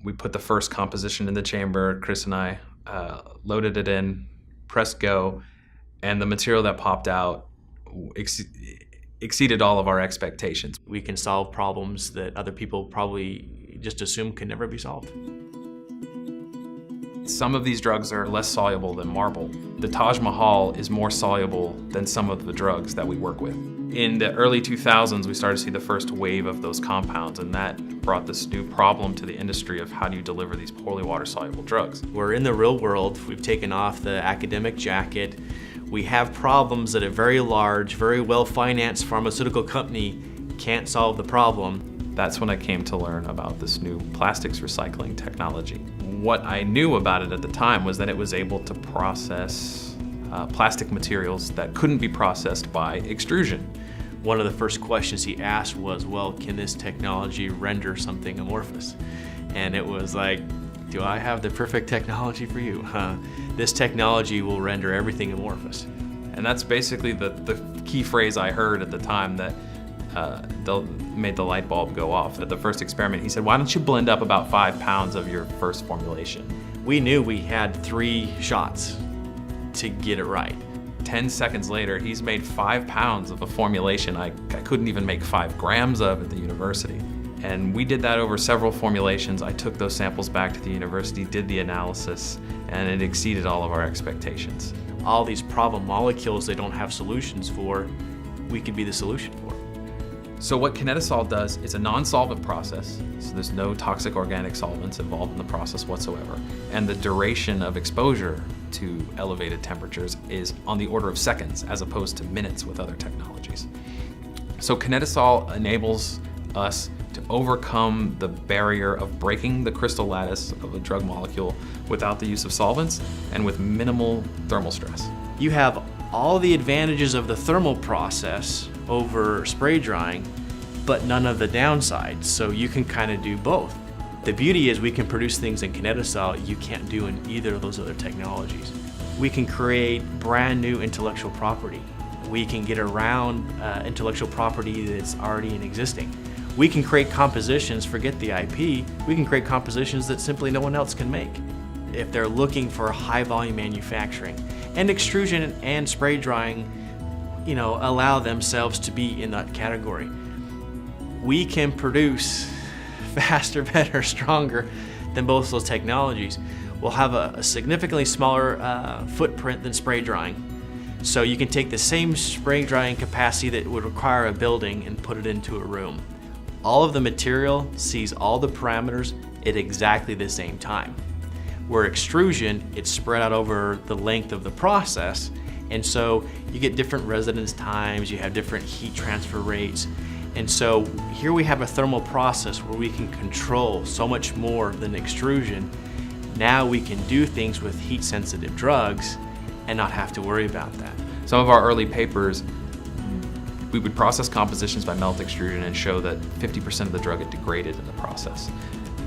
We put the first composition in the chamber. Chris and I loaded it in, pressed go, and the material that popped out exceeded all of our expectations. We can solve problems that other people probably just assume can never be solved. Some of these drugs are less soluble than marble. The Taj Mahal is more soluble than some of the drugs that we work with. In the early 2000s, we started to see the first wave of those compounds, and that brought this new problem to the industry of how do you deliver these poorly water-soluble drugs. We're in the real world. We've taken off the academic jacket. We have problems that a very large, very well-financed pharmaceutical company can't solve the problem. That's when I came to learn about this new plastics recycling technology. What I knew about it at the time was that it was able to process plastic materials that couldn't be processed by extrusion. One of the first questions he asked was, well, can this technology render something amorphous? And it was like, do I have the perfect technology for you? This technology will render everything amorphous. And that's basically the key phrase I heard at the time that made the light bulb go off. At the first experiment, he said, why don't you blend up about 5 pounds of your first formulation? We knew we had 3 shots to get it right. 10 seconds later, he's made 5 pounds of a formulation I couldn't even make 5 grams of at the university. And we did that over several formulations. I took those samples back to the university, did the analysis, and it exceeded all of our expectations. All these problem molecules they don't have solutions for, we could be the solution for. So what Kinetisol does is a non-solvent process, so there's no toxic organic solvents involved in the process whatsoever, and the duration of exposure to elevated temperatures is on the order of seconds as opposed to minutes with other technologies. So Kinetisol enables us to overcome the barrier of breaking the crystal lattice of a drug molecule without the use of solvents and with minimal thermal stress. You have all the advantages of the thermal process over spray drying, but none of the downsides, so you can kind of do both. The beauty is we can produce things in Kinetisol you can't do in either of those other technologies. We can create brand new intellectual property. We can get around intellectual property that's already in existing. We can create compositions, forget the IP, we can create compositions that simply no one else can make. If they're looking for high volume manufacturing, and extrusion and spray drying, allow themselves to be in that category. We can produce faster, better, stronger than both those technologies. We'll have a significantly smaller footprint than spray drying. So you can take the same spray drying capacity that would require a building and put it into a room. All of the material sees all the parameters at exactly the same time. Where extrusion, it's spread out over the length of the process, and so you get different residence times, you have different heat transfer rates, and so here we have a thermal process where we can control so much more than extrusion. Now we can do things with heat-sensitive drugs and not have to worry about that. Some of our early papers, we would process compositions by melt extrusion and show that 50% of the drug had degraded in the process.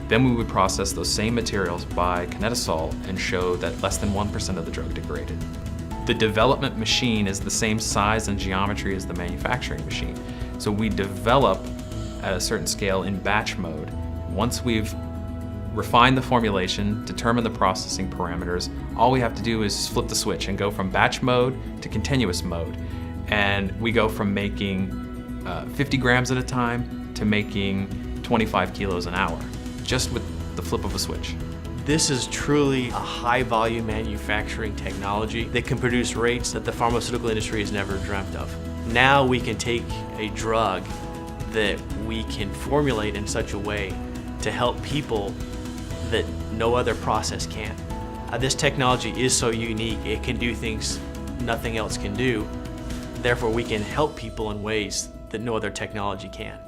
Then we would process those same materials by Kinetisol and show that less than 1% of the drug degraded. The development machine is the same size and geometry as the manufacturing machine. So we develop at a certain scale in batch mode. Once we've refined the formulation, determined the processing parameters, all we have to do is flip the switch and go from batch mode to continuous mode. And we go from making 50 grams at a time to making 25 kilos an hour, just with the flip of a switch. This is truly a high volume manufacturing technology that can produce rates that the pharmaceutical industry has never dreamt of. Now we can take a drug that we can formulate in such a way to help people that no other process can. This technology is so unique, it can do things nothing else can do. Therefore, we can help people in ways that no other technology can.